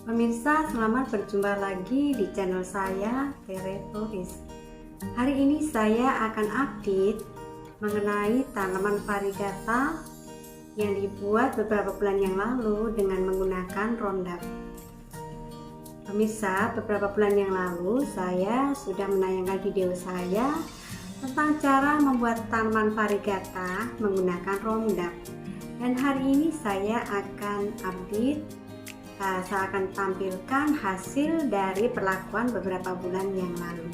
Pemirsa, selamat berjumpa lagi di channel saya, Tere Floris. Hari ini saya akan update mengenai tanaman varigata yang dibuat beberapa bulan yang lalu dengan menggunakan Roundup. Pemirsa, beberapa bulan yang lalu saya sudah menayangkan video saya tentang cara membuat tanaman varigata menggunakan Roundup. Dan hari ini saya akan update, saya akan tampilkan hasil dari perlakuan beberapa bulan yang lalu.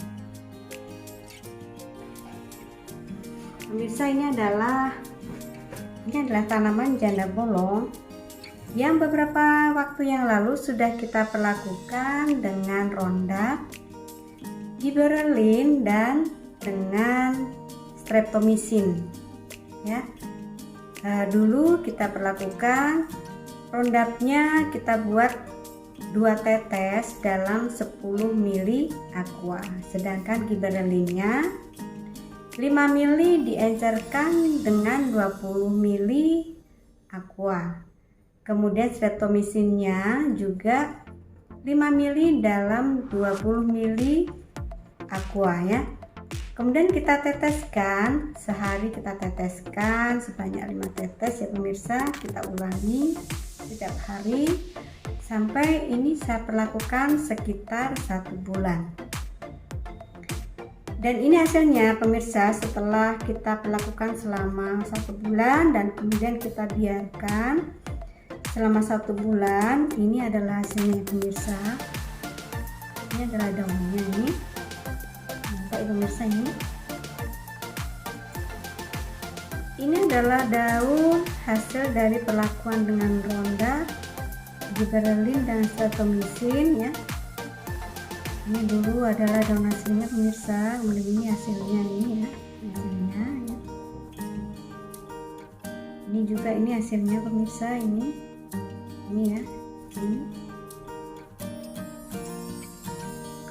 Pemirsa, ini adalah tanaman janda bolong yang beberapa waktu yang lalu sudah kita perlakukan dengan Roundup, gibberellin, dan dengan streptomycin. Ya, dulu kita perlakukan Roundupnya, kita buat 2 tetes dalam 10 ml aqua, sedangkan gibberellinnya 5 ml diencerkan dengan 20 ml aqua. Kemudian streptomycinnya juga 5 ml dalam 20 ml aqua ya. Kemudian kita teteskan, sehari kita teteskan sebanyak 5 tetes ya pemirsa. Kita ulangi setiap hari sampai ini saya perlakukan sekitar 1 bulan. Dan ini hasilnya pemirsa, setelah kita perlakukan selama 1 bulan dan kemudian kita biarkan selama 1 bulan, ini adalah hasilnya pemirsa. Ini adalah daunnya ini. Nampak pemirsa ini. Ini adalah daun hasil dari perlakuan dengan Roundup, gibberellin, dan streptomycin ya. Ini dulu adalah daun hasilnya pemirsa, kemudian ini hasilnya ini ya, hasilnya ya. Ini juga ini hasilnya pemirsa, ini ya, ini.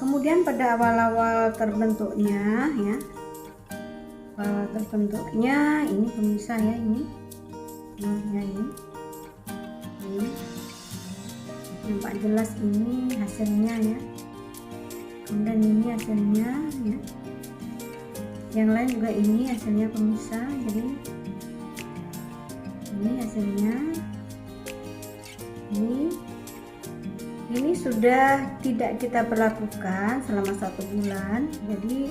Kemudian pada awal-awal terbentuknya ya, ini pemirsa ya, ini nampak jelas ini hasilnya ya. Kemudian ini hasilnya ya, yang lain juga ini hasilnya pemirsa. Jadi ini hasilnya, ini sudah tidak kita perlakukan selama 1 bulan. Jadi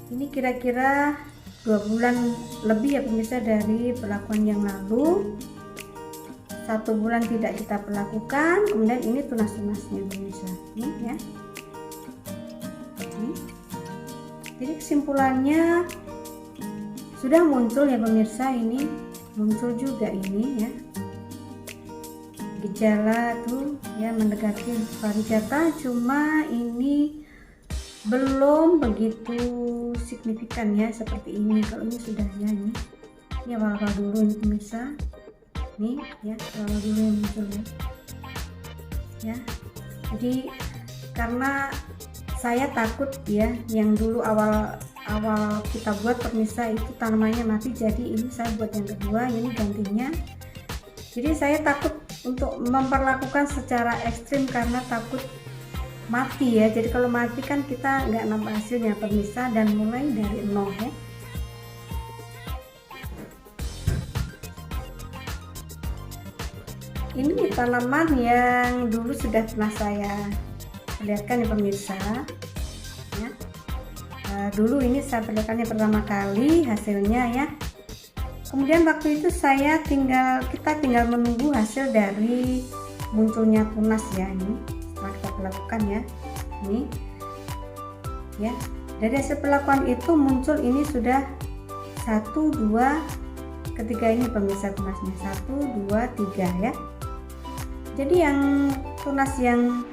ini kira-kira 2 bulan lebih ya pemirsa dari perlakuan yang lalu. 1 bulan tidak kita perlakukan, kemudian ini tunas-tunasnya pemirsa ini ya. Ini. Jadi kesimpulannya sudah muncul ya pemirsa, ini muncul juga ini ya gejala tuh ya mendekati varigata, cuma ini belum begitu signifikan ya seperti ini. Kalau ini sudah ya, ini awal-awal dulu ini pemirsa, nih ya awal dulu yang muncul ya. Jadi karena saya takut ya, yang dulu awal kita buat pemirsa itu tanamannya mati, jadi ini saya buat yang kedua, ini gantinya. Jadi saya takut untuk memperlakukan secara ekstrim karena takut mati ya. Jadi kalau mati kan kita nggak nampak hasilnya pemirsa, dan mulai dari nol ya. Ini tanaman yang dulu sudah pernah saya perlihatkan ya pemirsa ya. Dulu ini saya perlihatkan yang pertama kali hasilnya ya. Kemudian waktu itu kita tinggal menunggu hasil dari munculnya tunas ya. Ini setelah kita perlakukan ya, ini ya, dari hasil perlakuan itu muncul ini sudah 1, 2, ketiga ini pemirsa tunasnya 1, 2, 3 ya. Jadi yang tunas yang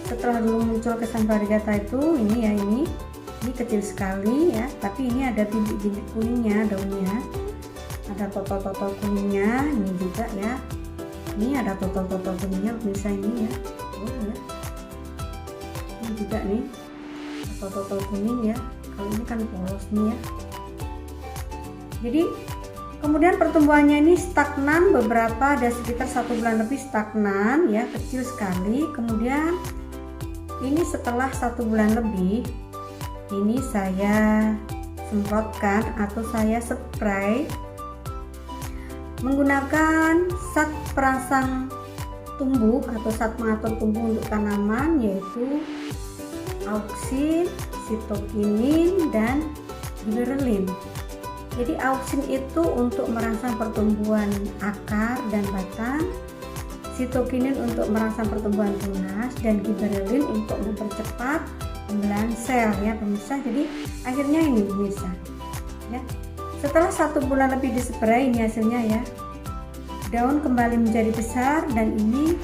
setelah dulu muncul kesan varigata itu ini ya, ini kecil sekali ya, tapi ini ada bibit-bibit kuningnya daunnya, ada totol-totol kuningnya ini juga ya. Ini ada totol-totol kuningnya pemirsa ini ya. Ini juga nih totol-totol kuning ya. Kalau ini kan polos nih ya. Jadi Kemudian pertumbuhannya ini stagnan, beberapa ada sekitar 1 bulan lebih stagnan ya, kecil sekali. Kemudian ini setelah 1 bulan lebih, ini saya semprotkan atau saya spray menggunakan zat perangsang tumbuh atau zat pengatur tumbuh untuk tanaman, yaitu auksin, sitokinin, dan gibberellin. Jadi auksin itu untuk merangsang pertumbuhan akar dan batang, sitokinin untuk merangsang pertumbuhan tunas, dan gibberellin untuk mempercepat pembelahan sel ya pemirsa. Jadi akhirnya ini pemirsa ya, setelah 1 bulan lebih dispray, ini hasilnya ya, daun kembali menjadi besar dan ini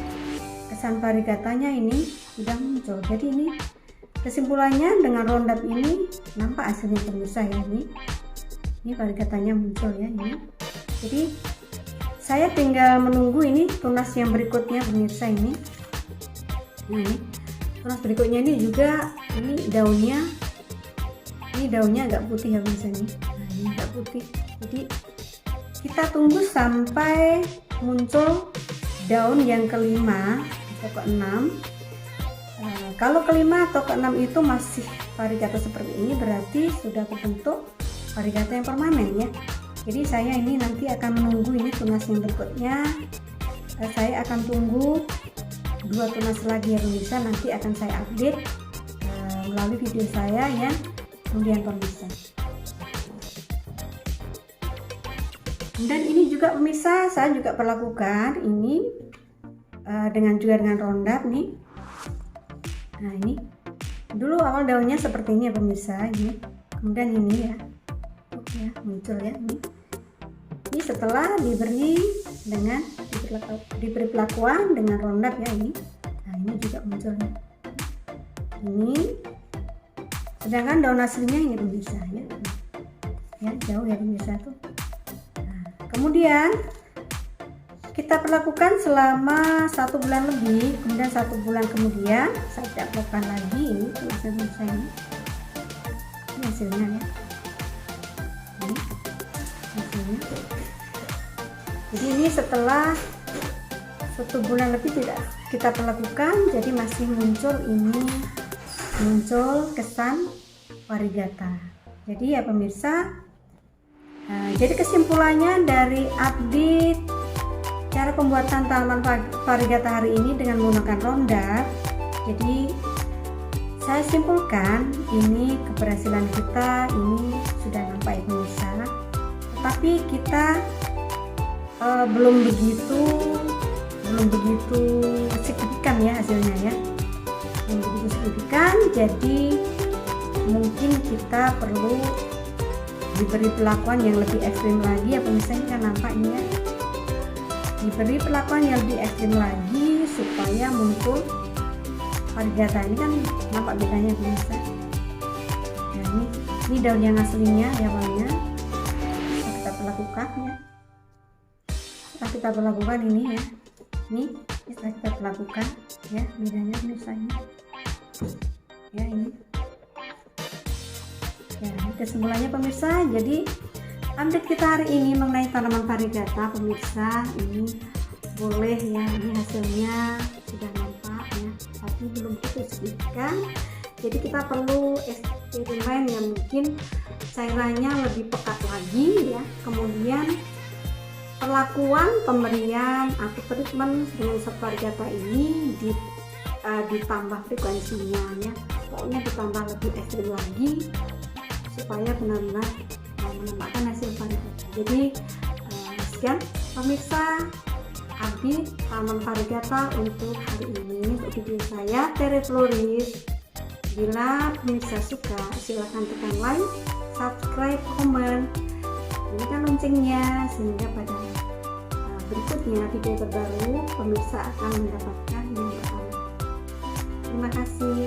kesan varigatanya ini sudah muncul. Jadi ini kesimpulannya dengan Roundup ini nampak hasilnya pemirsa ya, ini varigatanya muncul ya ini. Jadi saya tinggal menunggu ini tunas yang berikutnya pemirsa ini. Nah, ini tunas berikutnya ini juga, ini daunnya agak putih ya pemirsa nih. Nah, ini agak putih. Jadi kita tunggu sampai muncul daun yang kelima atau keenam. Kalau kelima atau keenam itu masih varigata seperti ini, berarti sudah terbentuk varigata yang permanen ya. Jadi saya ini nanti akan menunggu ini tunas yang berikutnya. Saya akan tunggu 2 tunas lagi ya pemirsa, nanti akan saya update melalui video saya ya kemudian pemirsa. Dan ini juga pemirsa saya juga perlakukan ini dengan Roundup nih. Nah, ini dulu awal daunnya seperti ini ya pemirsa, ini kemudian ini ya, ya muncul ya ini setelah diberi pelakuan dengan Roundup ya ini. Nah, ini juga muncul ya ini, sedangkan daun aslinya ini pemirsa ya jauh ya pemirsa tuh. Nah, kemudian kita perlakukan selama 1 bulan lebih, kemudian 1 bulan kemudian saya tidak perlakukan lagi. Ini hasilnya ini hasilnya ya, ini hasilnya. Jadi ini setelah 1 bulan lebih tidak kita perlakukan, jadi masih muncul kesan varigata. Jadi ya pemirsa, jadi kesimpulannya dari update cara pembuatan tanaman varigata hari ini dengan menggunakan Roundup, jadi saya simpulkan ini keberhasilan kita ini sudah nampak ya pemirsa, tetapi kita belum begitu signifikan ya hasilnya ya, belum begitu signifikan. Jadi mungkin kita perlu diberi perlakuan yang lebih ekstrim lagi ya pemirsa. Ini kan nampaknya diberi perlakuan yang lebih ekstrim lagi supaya muncul varigata. Ini kan nampak bedanya pemirsa. Nah, ini daun yang aslinya ya warnanya kita perlakukan ya. Setelah kita perlakukan ini ya, ini setelah kita perlakukan ya, bedanya pemirsa ini ya ini ya, kesimpulannya pemirsa. Jadi update kita hari ini mengenai tanaman varigata pemirsa, ini boleh ya, ini hasilnya sudah nampak ya, tapi belum cukup signifikan. Jadi kita perlu eksperimen yang mungkin cairannya lebih pekat lagi ya, kemudian perlakuan pemberian atau treatment dengan zat varigata ini ditambah frekuensinya ya, pokoknya ditambah lebih ekstrim lagi supaya benar-benar menambahkan hasil varigata. Jadi sekian pemirsa update tanaman varigata untuk hari ini, untuk video saya Tere Floris. Bila pemirsa suka, silahkan tekan like, subscribe, komen, nyalakan loncengnya sehingga pada berikutnya video terbaru pemirsa akan mendapatkan yang pertama. Terima kasih.